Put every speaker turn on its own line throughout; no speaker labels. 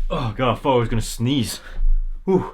Oh god, I thought I was gonna sneeze. Whew.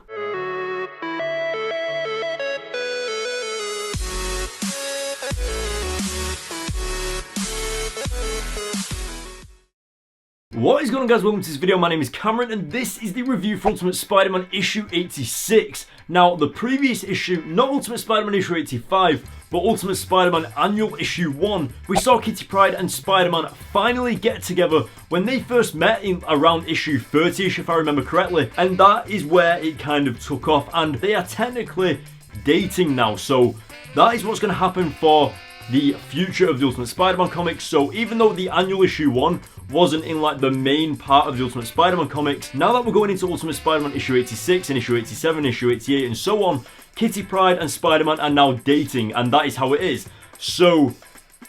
What is going on, guys? Welcome to this video. My name is Cameron and this is the review for Ultimate Spider-Man issue 86. Now, the previous issue, not Ultimate Spider-Man issue 85, but Ultimate Spider-Man Annual Issue 1, we saw Kitty Pryde and Spider-Man finally get together when they first met in around issue 30ish, if I remember correctly. And that is where it kind of took off, and they are technically dating now. So that is what's going to happen for the future of the Ultimate Spider-Man comics. So even though the Annual Issue 1 wasn't in like the main part of the Ultimate Spider-Man comics, now that we're going into Ultimate Spider-Man issue 86 and issue 87, issue 88 and so on, Kitty Pryde and Spider-Man are now dating, and that is how it is. So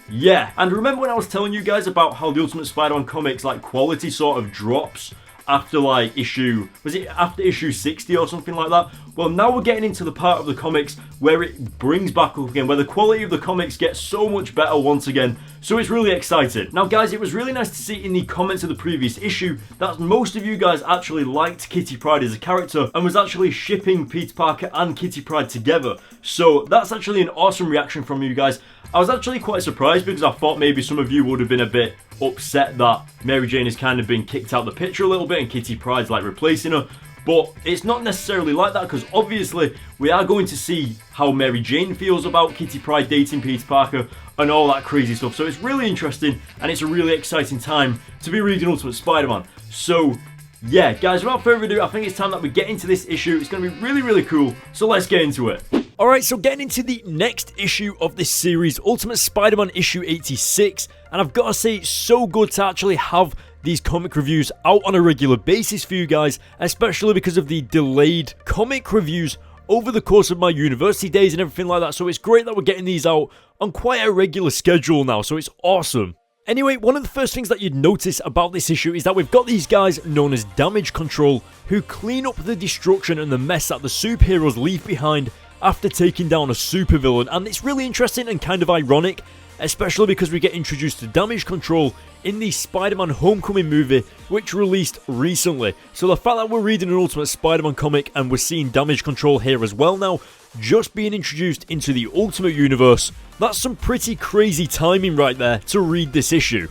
yeah, and remember when I was telling you guys about how the Ultimate Spider-Man comics like quality sort of drops after like issue, was it after issue 60 or something like that? Well, now we're getting into the part of the comics where it brings back up again, where the quality of the comics gets so much better once again. So it's really exciting. Now guys, it was really nice to see in the comments of the previous issue that most of you guys actually liked Kitty Pryde as a character and was actually shipping Peter Parker and Kitty Pryde together. So that's actually an awesome reaction from you guys. I was actually quite surprised because I thought maybe some of you would have been a bit upset that Mary Jane has kind of been kicked out of the picture a little bit and Kitty Pryde's like replacing her. But it's not necessarily like that, because obviously we are going to see how Mary Jane feels about Kitty Pryde dating Peter Parker and all that crazy stuff. So it's really interesting and it's a really exciting time to be reading Ultimate Spider-Man. So yeah, guys, without further ado, I think it's time that we get into this issue. It's going to be really, really cool. So let's get into it. Alright, so getting into the next issue of this series, Ultimate Spider-Man issue 86. And I've got to say, it's so good to actually have these comic reviews out on a regular basis for you guys, especially because of the delayed comic reviews over the course of my university days and everything like that. So it's great that we're getting these out on quite a regular schedule now, so it's awesome. Anyway, one of the first things that you'd notice about this issue is that we've got these guys known as Damage Control who clean up the destruction and the mess that the superheroes leave behind after taking down a supervillain. And it's really interesting and kind of ironic, especially because we get introduced to Damage Control in the Spider-Man Homecoming movie, which released recently. So the fact that we're reading an Ultimate Spider-Man comic and we're seeing Damage Control here as well now, just being introduced into the Ultimate Universe, that's some pretty crazy timing right there to read this issue.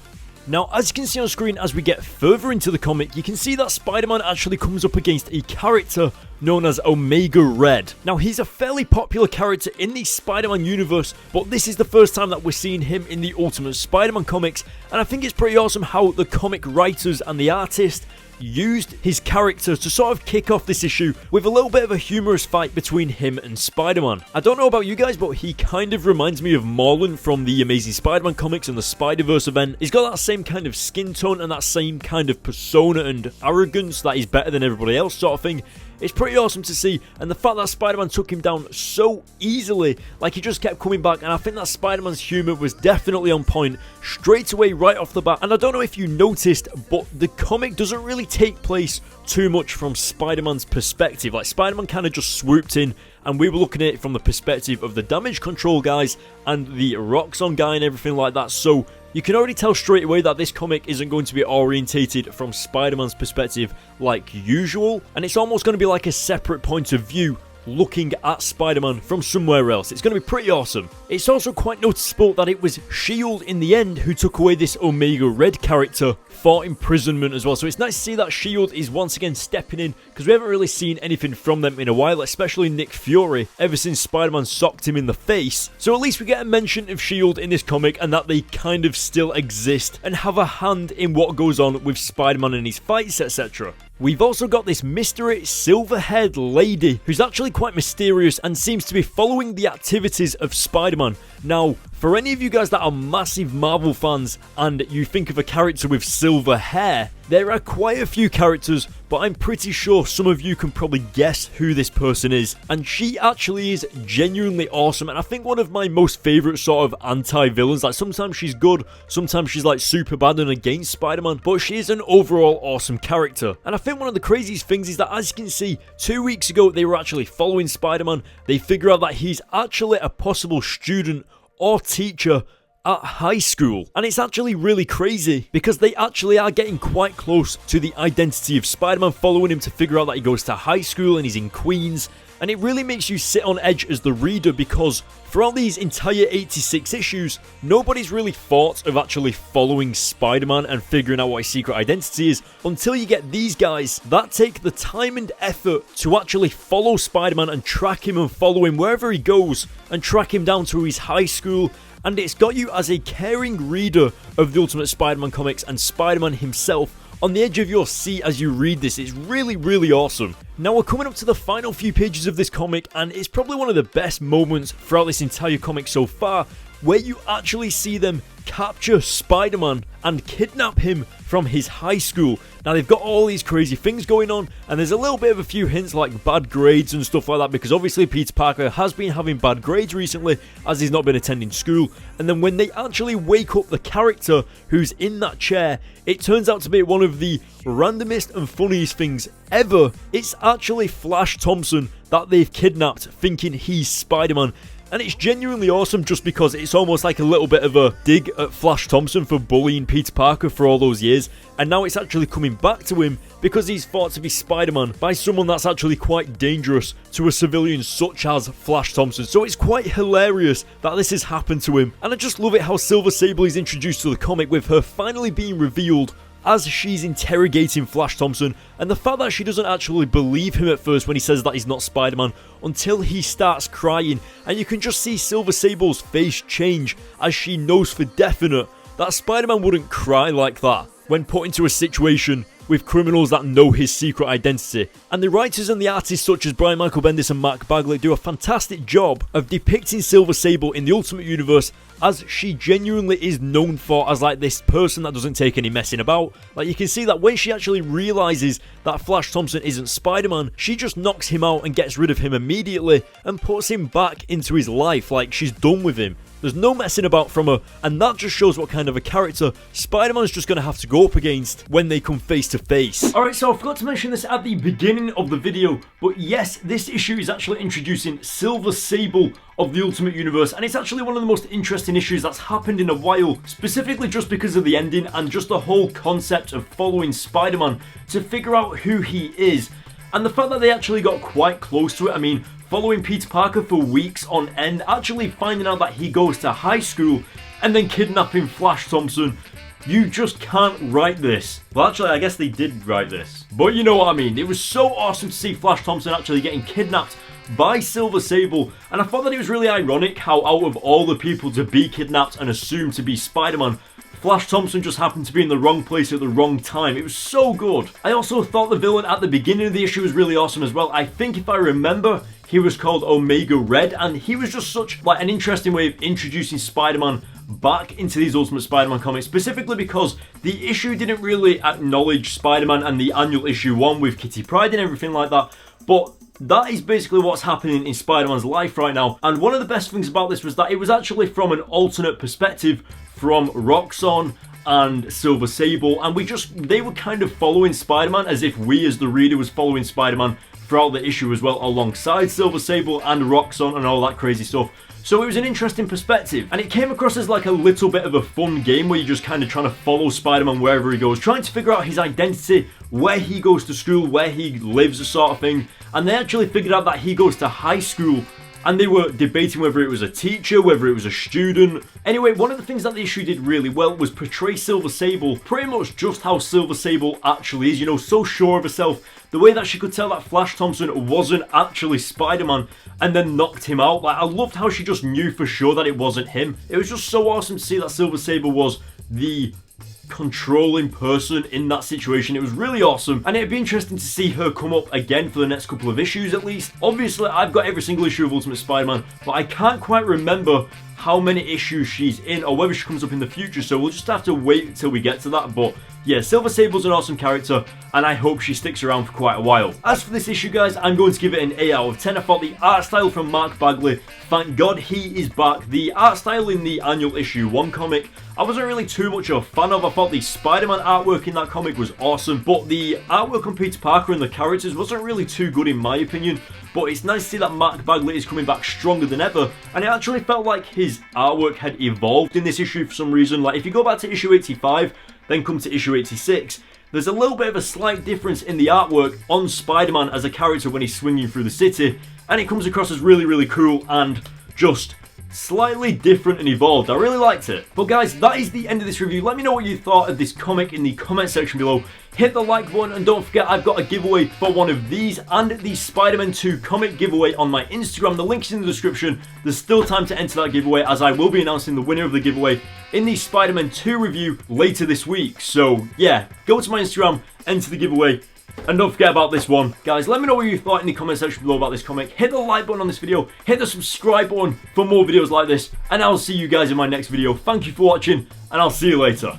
Now, as you can see on screen, as we get further into the comic, you can see that Spider-Man actually comes up against a character known as Omega Red. Now, he's a fairly popular character in the Spider-Man universe, but this is the first time that we're seeing him in the Ultimate Spider-Man comics, and I think it's pretty awesome how the comic writers and the artist used his character to sort of kick off this issue with a little bit of a humorous fight between him and Spider-Man. I don't know about you guys, but he kind of reminds me of Marlon from the Amazing Spider-Man comics and the Spider-Verse event. He's got that same kind of skin tone and that same kind of persona and arrogance that he's better than everybody else sort of thing. It's pretty awesome to see, and the fact that Spider-Man took him down so easily, like he just kept coming back, and I think that Spider-Man's humour was definitely on point straight away right off the bat. And I don't know if you noticed, but the comic doesn't really take place too much from Spider-Man's perspective. Like, Spider-Man kind of just swooped in, and we were looking at it from the perspective of the Damage Control guys and the Roxxon guy and everything like that. So you can already tell straight away that this comic isn't going to be orientated from Spider-Man's perspective like usual, and it's almost going to be like a separate point of view looking at Spider-Man from somewhere else. It's going to be pretty awesome. It's also quite noticeable that it was S.H.I.E.L.D. in the end who took away this Omega Red character for imprisonment as well. So it's nice to see that S.H.I.E.L.D. is once again stepping in, because we haven't really seen anything from them in a while, especially Nick Fury, ever since Spider-Man socked him in the face. So at least we get a mention of S.H.I.E.L.D. in this comic, and that they kind of still exist and have a hand in what goes on with Spider-Man and his fights, etc. We've also got this mystery silver-haired lady who's actually quite mysterious and seems to be following the activities of Spider-Man. Now, for any of you guys that are massive Marvel fans and you think of a character with silver hair, there are quite a few characters, but I'm pretty sure some of you can probably guess who this person is. And she actually is genuinely awesome, and I think one of my most favourite sort of anti-villains. Like, sometimes she's good, sometimes she's like super bad and against Spider-Man, but she is an overall awesome character. And I think one of the craziest things is that, as you can see, 2 weeks ago they were actually following Spider-Man. They figure out that he's actually a possible student or teacher at high school. And it's actually really crazy because they actually are getting quite close to the identity of Spider-Man, following him to figure out that he goes to high school and he's in Queens. And it really makes you sit on edge as the reader because throughout these entire 86 issues, nobody's really thought of actually following Spider-Man and figuring out what his secret identity is until you get these guys that take the time and effort to actually follow Spider-Man and track him and follow him wherever he goes and track him down to his high school. And it's got you as a caring reader of the Ultimate Spider-Man comics and Spider-Man himself on the edge of your seat as you read this. It's really, really awesome. Now we're coming up to the final few pages of this comic, and it's probably one of the best moments throughout this entire comic so far, where you actually see them capture Spider-Man and kidnap him from his high school. Now they've got all these crazy things going on, and there's a little bit of a few hints like bad grades and stuff like that, because obviously Peter Parker has been having bad grades recently as he's not been attending school. And then when they actually wake up the character who's in that chair, it turns out to be one of the randomest and funniest things ever. It's actually Flash Thompson that they've kidnapped, thinking he's Spider-Man. And it's genuinely awesome just because it's almost like a little bit of a dig at Flash Thompson for bullying Peter Parker for all those years. And now it's actually coming back to him because he's thought to be Spider-Man by someone that's actually quite dangerous to a civilian such as Flash Thompson. So it's quite hilarious that this has happened to him. And I just love it how Silver Sable is introduced to the comic with her finally being revealed as she's interrogating Flash Thompson, and the fact that she doesn't actually believe him at first when he says that he's not Spider-Man until he starts crying, and you can just see Silver Sable's face change as she knows for definite that Spider-Man wouldn't cry like that when put into a situation with criminals that know his secret identity. And the writers and the artists such as Brian Michael Bendis and Mark Bagley do a fantastic job of depicting Silver Sable in the Ultimate Universe as she genuinely is known for as like this person that doesn't take any messing about. Like you can see that when she actually realizes that Flash Thompson isn't Spider-Man, she just knocks him out and gets rid of him immediately and puts him back into his life, like she's done with him. There's no messing about from her, and that just shows what kind of a character Spider-Man's just going to have to go up against when they come face to face. Alright, so I forgot to mention this at the beginning of the video, but yes, this issue is actually introducing Silver Sable of the Ultimate Universe, and it's actually one of the most interesting issues that's happened in a while, specifically just because of the ending and just the whole concept of following Spider-Man to figure out who he is. And the fact that they actually got quite close to it, I mean, following Peter Parker for weeks on end, actually finding out that he goes to high school, and then kidnapping Flash Thompson. You just can't write this. Well, actually, I guess they did write this. But you know what I mean. It was so awesome to see Flash Thompson actually getting kidnapped by Silver Sable, and I thought that it was really ironic how out of all the people to be kidnapped and assumed to be Spider-Man, Flash Thompson just happened to be in the wrong place at the wrong time. It was so good. I also thought the villain at the beginning of the issue was really awesome as well. I think if I remember, he was called Omega Red, and he was just such like an interesting way of introducing Spider-Man back into these Ultimate Spider-Man comics, specifically because the issue didn't really acknowledge Spider-Man and the annual issue 1 with Kitty Pryde and everything like that, but that is basically what's happening in Spider-Man's life right now. And one of the best things about this was that it was actually from an alternate perspective from Roxxon and Silver Sable, and they were kind of following Spider-Man as if we as the reader was following Spider-Man throughout the issue as well, alongside Silver Sable and Roxxon and all that crazy stuff. So it was an interesting perspective, and it came across as like a little bit of a fun game where you're just kind of trying to follow Spider-Man wherever he goes, trying to figure out his identity, where he goes to school, where he lives, the sort of thing. And they actually figured out that he goes to high school, and they were debating whether it was a teacher, whether it was a student. Anyway, one of the things that the issue did really well was portray Silver Sable pretty much just how Silver Sable actually is, you know, so sure of herself. The way that she could tell that Flash Thompson wasn't actually Spider-Man and then knocked him out. Like, I loved how she just knew for sure that it wasn't him. It was just so awesome to see that Silver Sable was the controlling person in that situation. It was really awesome, and it'd be interesting to see her come up again for the next couple of issues at least. Obviously, I've got every single issue of Ultimate Spider-Man, but I can't quite remember how many issues she's in or whether she comes up in the future, so we'll just have to wait until we get to that. But yeah, Silver Sable's an awesome character, and I hope she sticks around for quite a while. As for this issue, guys, I'm going to give it an 8 out of 10. I thought the art style from Mark Bagley, thank God he is back. The art style in the annual issue 1 comic, I wasn't really too much of a fan of. I thought the Spider-Man artwork in that comic was awesome, but the artwork on Peter Parker and the characters wasn't really too good in my opinion. but it's nice to see that Mark Bagley is coming back stronger than ever, and it actually felt like his artwork had evolved in this issue for some reason. Like, if you go back to issue 85, then come to issue 86, there's a little bit of a slight difference in the artwork on Spider-Man as a character when he's swinging through the city, and it comes across as really, really cool and just slightly different and evolved. I really liked it. But guys, that is the end of this review. Let me know what you thought of this comic in the comment section below. Hit the like button, and don't forget I've got a giveaway for one of these and the Spider-Man 2 comic giveaway on my Instagram. The link's in the description. There's still time to enter that giveaway, as I will be announcing the winner of the giveaway in the Spider-Man 2 review later this week. So yeah, go to my Instagram, enter the giveaway. And don't forget about this one. Guys, let me know what you thought in the comment section below about this comic. Hit the like button on this video. Hit the subscribe button for more videos like this. And I'll see you guys in my next video. Thank you for watching, and I'll see you later.